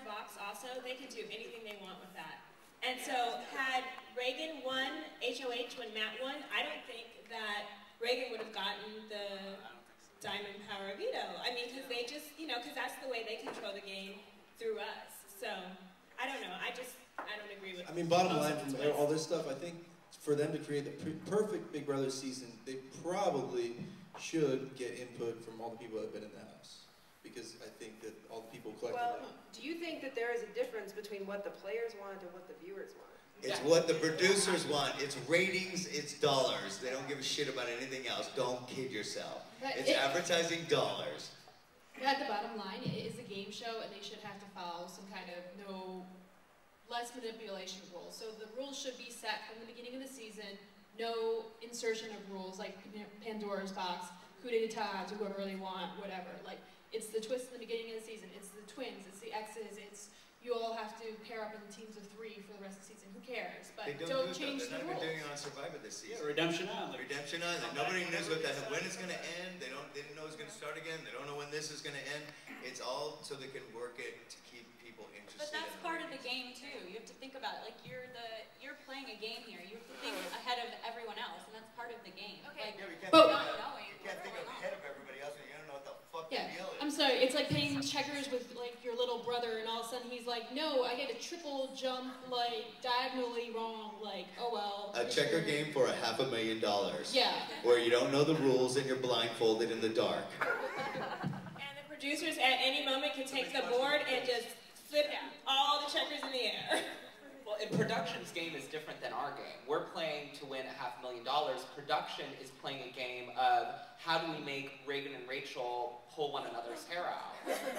box also, they can do anything they want with that. And so had Reagan won HOH when Matt won, I don't think that Reagan would have gotten the Diamond Power Veto. I mean, because they just, because that's the way they control the game through us. So, I don't know. I don't agree with. I mean, bottom line from all this stuff, I think for them to create the perfect Big Brother season, they probably should get input from all the people that have been in the house. Because I think that all the people collectively... Well, do you think that there is a difference between what the players want and what the viewers want? It's what the producers want. It's ratings, it's dollars. They don't give a shit about anything else. Don't kid yourself. It's advertising dollars. At the bottom line, it is a game show, and they should have to follow some kind of less manipulation rules. So the rules should be set from the beginning of the season. No insertion of rules like Pandora's box, coup d'etat to whoever they want, whatever. Like, it's the twist in the beginning of the season. It's the twins. It's the X's. It's you all have to pair up in teams of 3 for the rest of the season. Who cares? But don't change the rules. They're not even doing it on Survivor this season. Yeah, Redemption Island. Redemption Island. Nobody knows when it's going to end. They didn't know it's going to start again. They don't know when this is going to end. It's all so they can work it to keep people interested. But that's part of the game too. You have to think about it. Like you're playing a game here. You have to think ahead of everyone else, and that's part of the game. Yeah, Okay. we can't You can't think ahead of everybody else, and you don't know what the fuck the deal is. I'm sorry. It's like playing checkers with like your little brother, and all of a sudden he's like, "No, I get a triple jump, like diagonally wrong." Like, oh well. A checker game for $500,000. Yeah. Where you don't know the rules and you're blindfolded in the dark. And the producers at any moment can take the board and just flip all the checkers in the air. Well, and production's game is different than our game. We're playing to win $500,000. Production is playing a game of how do we make Reagan and Rachel pull one another's hair out.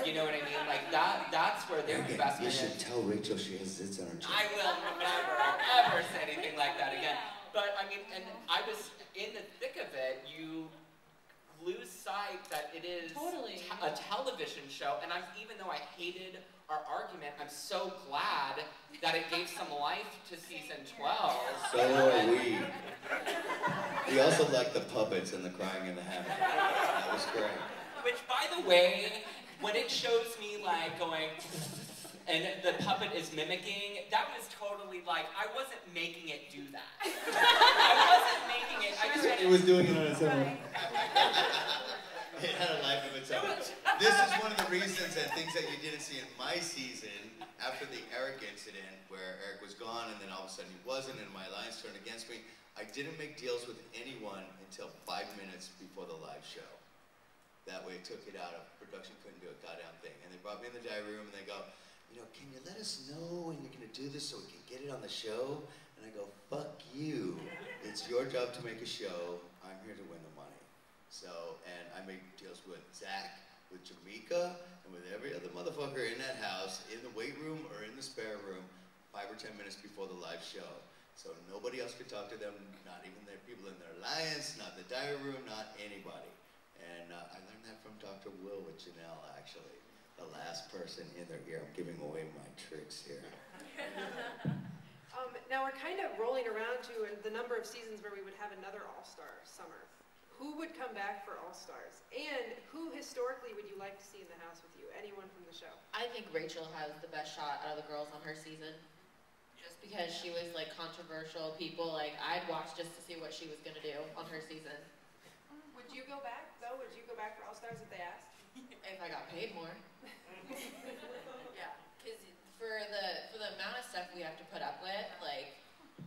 You know what I mean? Like that's where their investment is. You should tell Rachel she has zits on her chin. I will never ever say anything like that again. But I mean, and I was in the thick of it. You lose sight that it is a television show, and even though I hated our argument, I'm so glad that it gave some life to season 12. So are we. We also like the puppets and the crying in the hammock. That was great. Which, by the way, when it shows me like going, and the puppet is mimicking, that was totally like, I wasn't making it do that. I wasn't making it, I just had it was doing it on its own. It had a life of its own. This is one of the reasons and things that you didn't see in my season after the Eric incident where Eric was gone and then all of a sudden he wasn't and my alliance turned against me. I didn't make deals with anyone until 5 minutes before the live show. That way it took it out of production, couldn't do a goddamn thing. And they brought me in the diary room and they go, can you let us know when you're going to do this so we can get it on the show? And I go, fuck you. It's your job to make a show. I'm here to win the money. So, and I make deals with Zach, with Jamaica, and with every other motherfucker in that house, in the weight room or in the spare room, 5 or 10 minutes before the live show. So nobody else could talk to them, not even their people in their alliance, not the diary room, not anybody. And I learned that from Dr. Will with Janelle, actually. The last person in their ear. I'm giving away my tricks here. Now we're kind of rolling around to the number of seasons where we would have another All-Star summer. Who would come back for All-Stars? And who historically would you like to see in the house with you? Anyone from the show? I think Rachel has the best shot out of the girls on her season. Just because she was like controversial, people I'd watch just to see what she was gonna do on her season. Would you go back though? Would you go back for All-Stars if they asked? If I got paid more. Yeah, because for the amount of stuff we have to put up with,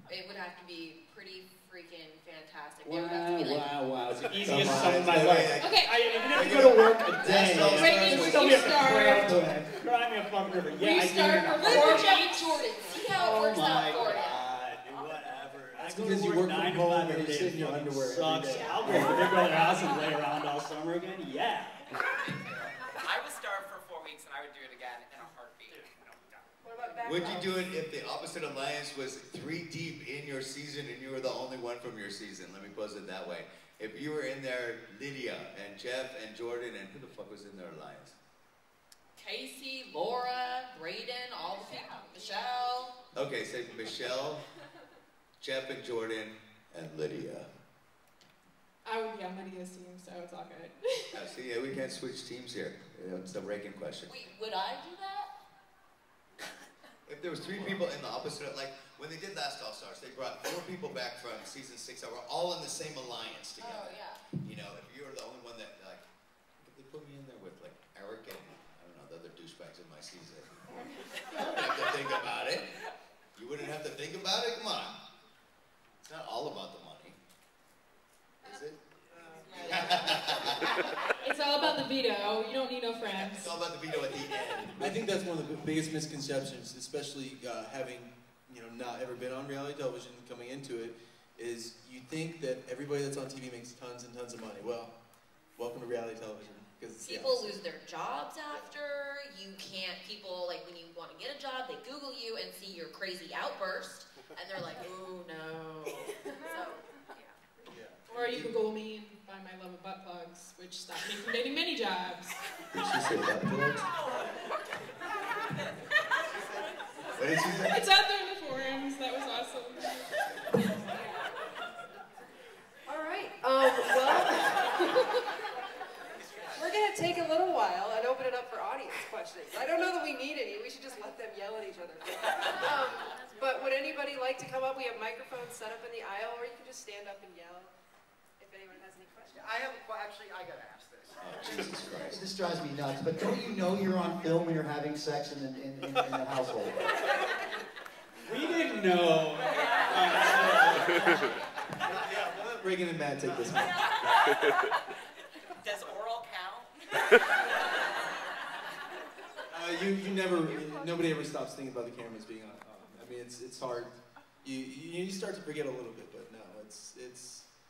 it would have to be pretty freaking fantastic. Wow. It's the easiest summer of my life. Okay. I didn't even have to go to work a day. Still be a cry me a fucking river. Yeah, restart for 4 weeks. Jordan. See how it works out for you. Whatever. That's because you work 9 to 5 and you sit in your underwear. Sucks. I'll go to the Big Brother house and lay around all summer again. Yeah. I was starved for 4 weeks and I would do it again in a heartbeat. What about back Would you do it if the opposite alliance was 3 deep in your season and you were the only one from your season? Let me pose it that way. If you were in there, Lydia and Jeff and Jordan, and who the fuck was in their alliance? Casey, Laura, Brayden, all the people. Michelle. Okay, say Michelle, Jeff and Jordan, and Lydia. I'm Lydia's team, so it's all good. See, we can't switch teams here. It's the Reagan question. Wait, would I do that? if there was 3 people in the opposite, like when they did last All Stars, they brought 4 people back from season 6 that were all in the same alliance together. Oh, yeah. You know, if you were the only one that, like, if they put me in there with, like, Eric and, I don't know, the other douchebags in my season, you wouldn't have to think about it. You wouldn't have to think about it? Come on. It's not all about the money. Is it? It's all about the veto. You don't need no friends. It's all about the veto at the end. I think that's one of the biggest misconceptions, especially having not ever been on reality television coming into it, is you think that everybody that's on TV makes tons and tons of money. Well, welcome to reality television. People lose their jobs after. You can't, people, like when you want to get a job, they Google you and see your crazy outburst, and they're like, oh no. So, yeah. Or you Google me and find my love of butt plugs, which stopped me from getting many jobs. Did she say butt plugs? What did she say? It's out there in the forums. That was awesome. All right. Well, we're going to take a little while and open it up for audience questions. I don't know that we need any. We should just let them yell at each other. But would anybody like to come up? We have microphones set up in the aisle, or you can just stand up and yell if anyone has any questions. Actually, I got to ask this. Jesus Christ. This drives me nuts, but don't you know you're on film when you're having sex in the household? We didn't know. Yeah, we'll let Reagan and Matt take this one. Does oral count? Nobody ever stops thinking about the cameras being on. I mean, it's hard. You start to forget a little bit, but no,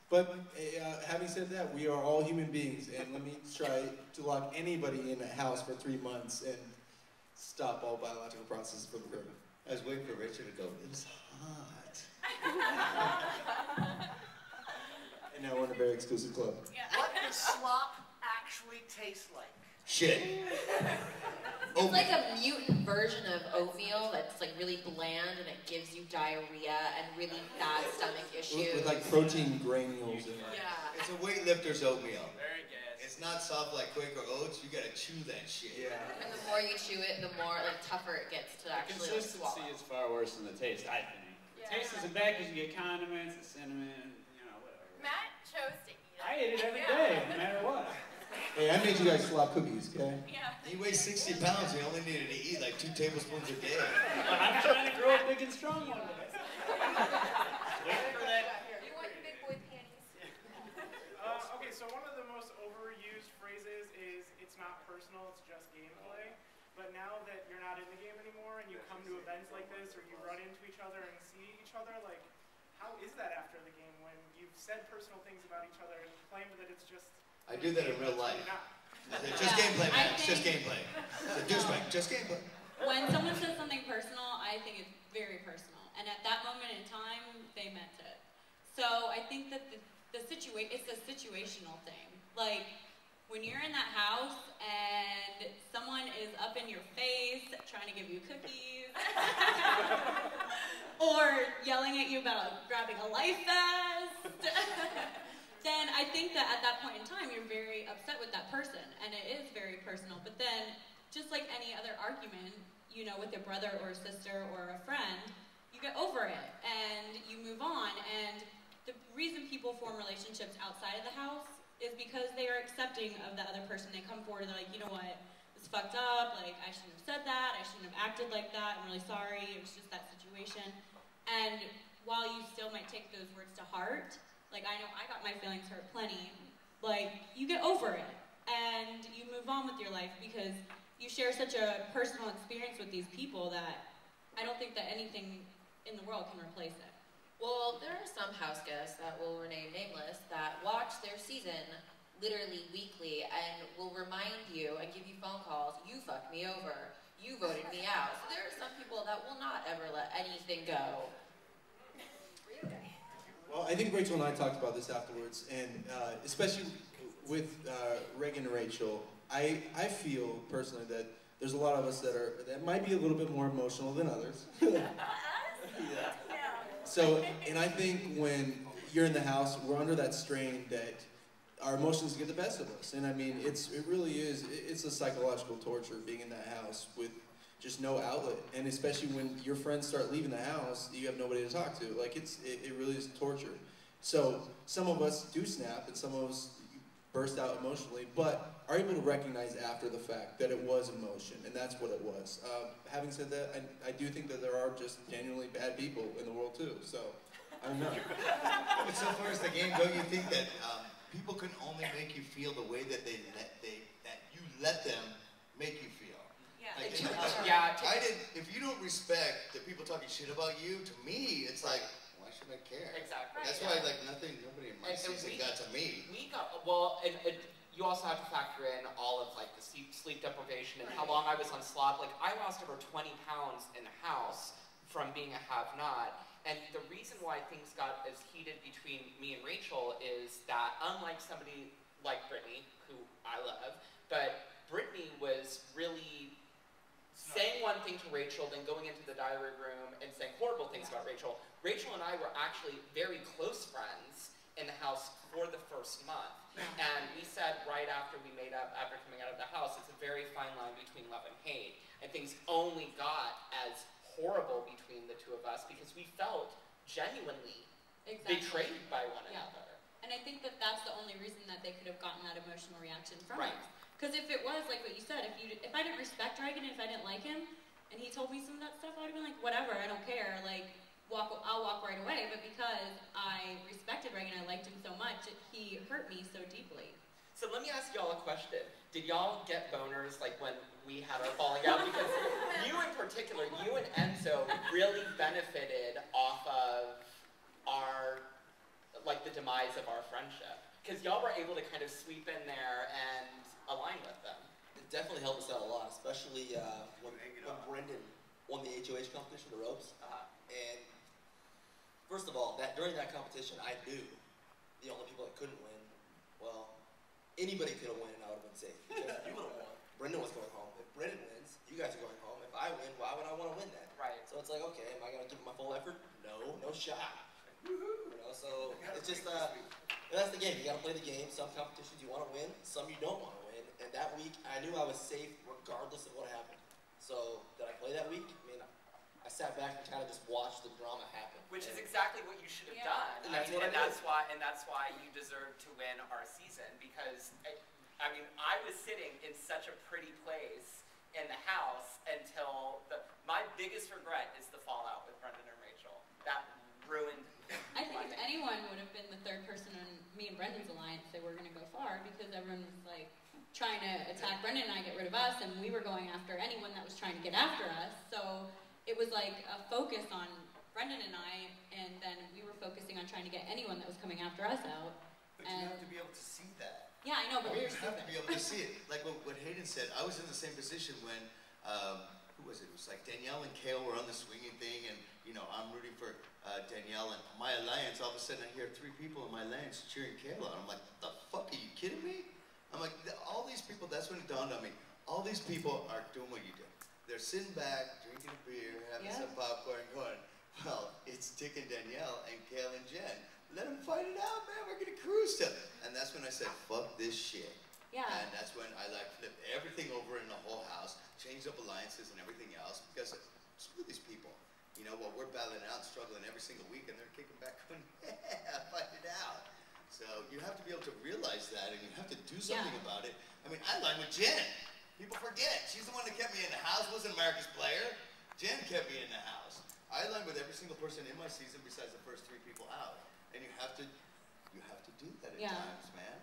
But having said that, we are all human beings, and let me try to lock anybody in a house for 3 months and stop all biological processes for the crew. I was waiting for Richard to go, it was hot. And now we're in a very exclusive club. What does slop actually taste like? Shit. It's like a mutant version of oatmeal that's like really bland and it gives you diarrhea and really bad stomach issues. With like protein granules in it. Yeah. It's a weightlifter's oatmeal. Very good. It's not soft like Quaker Oats. You gotta chew that shit. Yeah. And the more you chew it, the more like tougher it gets to actually The like, consistency swallow. is far worse than the taste, I think. The taste isn't bad because you get condiments and cinnamon, whatever. Matt chose to eat it. I ate it every day, no matter what. Hey, I made you guys slop cookies, okay? Yeah. He weighs 60 pounds. He only needed to eat like 2 tablespoons a day. I'm trying to grow up big and strong one day. Waiting for that. You want your big boy panties. Okay, so one of the most overused phrases is, it's not personal, it's just gameplay. But now that you're not in the game anymore and you come to events like this or you run into each other and see each other, like, how is that after the game when you've said personal things about each other and claimed that it's just... I do that in real life. It's just gameplay, man. It's just gameplay. It's a douchebag. Just gameplay. When someone says something personal, I think it's very personal. And at that moment in time, they meant it. So I think that it's a situational thing. Like, when you're in that house and someone is up in your face trying to give you cookies, or yelling at you about grabbing a life vest, then I think that at that point in time, you're very upset with that person, and it is very personal. But then, just like any other argument, with a brother or a sister or a friend, you get over it, and you move on. And the reason people form relationships outside of the house is because they are accepting of the other person. They come forward and they're like, you know what, it's fucked up, like, I shouldn't have said that, I shouldn't have acted like that, I'm really sorry, it was just that situation. And while you still might take those words to heart, like, I know I got my feelings hurt plenty, like, you get over it, and you move on with your life because you share such a personal experience with these people that I don't think that anything in the world can replace it. Well, there are some house guests that will remain nameless that watch their season literally weekly and will remind you and give you phone calls, you fucked me over, you voted me out. So there are some people that will not ever let anything go. Well, I think Rachel and I talked about this afterwards, and especially with Reagan and Rachel, I feel personally that there's a lot of us that might be a little bit more emotional than others. Yeah. So, and I think when you're in the house, we're under that strain that our emotions get the best of us. And I mean, it really is, it's a psychological torture being in that house with just no outlet. And especially when your friends start leaving the house, you have nobody to talk to. Like, it really is torture. So some of us do snap, and some of us burst out emotionally, but are able to recognize after the fact that it was emotion, and that's what it was. Having said that, I do think that there are just genuinely bad people in the world too, so I don't know. But so far as the game go, you think that people can only make you feel the way that you let them make you feel. Yeah. Like, if you don't respect the people talking shit about you, to me, it's like, why should I care? Exactly. That's why, like, nobody in my season got to me. And you also have to factor in all of, like, the sleep deprivation and how long I was on slop. Like, I lost over 20 pounds in the house from being a have-not. And the reason why things got as heated between me and Rachel is that, unlike somebody like Brittany, who I love, but Brittany was really saying one thing to Rachel, then going into the diary room and saying horrible things about Rachel. Rachel and I were actually very close friends in the house for the first month. And we said right after we made up, after coming out of the house, it's a very fine line between love and hate. And things only got as horrible between the two of us because we felt genuinely betrayed by one another. And I think that that's the only reason that they could have gotten that emotional reaction from Right. us. Because if it was like what you said, if I didn't respect Reagan, if I didn't like him, and he told me some of that stuff, I would have been like, whatever, I don't care. Like, I'll walk right away. But because I respected Reagan, I liked him so much, he hurt me so deeply. So let me ask y'all a question. Did y'all get boners like when we had our falling out? Because you in particular, you and Enzo really benefited off of the demise of our friendship. Because y'all were able to kind of sweep in there and align with them. It definitely helped us out a lot, especially when Brendan won the HOH competition, the ropes. And first of all, during that competition, I knew the only people that couldn't win, well, anybody could have won and I would have been safe. Because you would have won. Brendan was going home. If Brendan wins, you guys are going home. If I win, why would I want to win that? Right. So it's like, okay, am I going to give it my full effort? No, no shot. You know, so it's just, that's the game. You got to play the game. Some competitions you want to win, some you don't want to win. And that week, I knew I was safe regardless of what happened. So did I play that week? I mean, I sat back and kind of just watched the drama happen. Which is exactly what you should have done. And that's what I did. And that's why you deserve to win our season, because I mean, I was sitting in such a pretty place in the house until my biggest regret is the fallout with Brendan and Rachel. That ruined. I think if anyone would have been the third person in me and Brendan's alliance, they were going to go far because everyone was like trying to attack Brendan and I, get rid of us, and we were going after anyone that was trying to get after us. So it was like a focus on Brendan and I, and then we were focusing on trying to get anyone that was coming after us out. But you have to be able to see that. Yeah, I know, but we You have to be able to see it. Like what Hayden said, I was in the same position when, who was it? It was like Danielle and Kale were on the swinging thing, and you know, I'm rooting for Danielle, and my alliance, all of a sudden I hear 3 people in my alliance cheering Kale on. I'm like, the fuck, are you kidding me? I'm like, all these people, that's when it dawned on me, all these people are doing what you do. They're sitting back, drinking a beer, having some popcorn, going, well, it's Dick and Danielle and Kale and Jen. Let them fight it out, man. We're gonna cruise to. And that's when I said, fuck this shit. Yeah. And that's when I like flipped everything over in the whole house, changed up alliances and everything else, because screw these people. You know, well, we're battling out, struggling every single week, and they're kicking back, going, yeah, fight it out. So you have to be able to realize that, and you have to do something about it. I mean, I line with Jen. People forget. She's the one that kept me in the house. Wasn't America's player. Jen kept me in the house. I line with every single person in my season besides the first 3 people out. And you have to do that at times, man.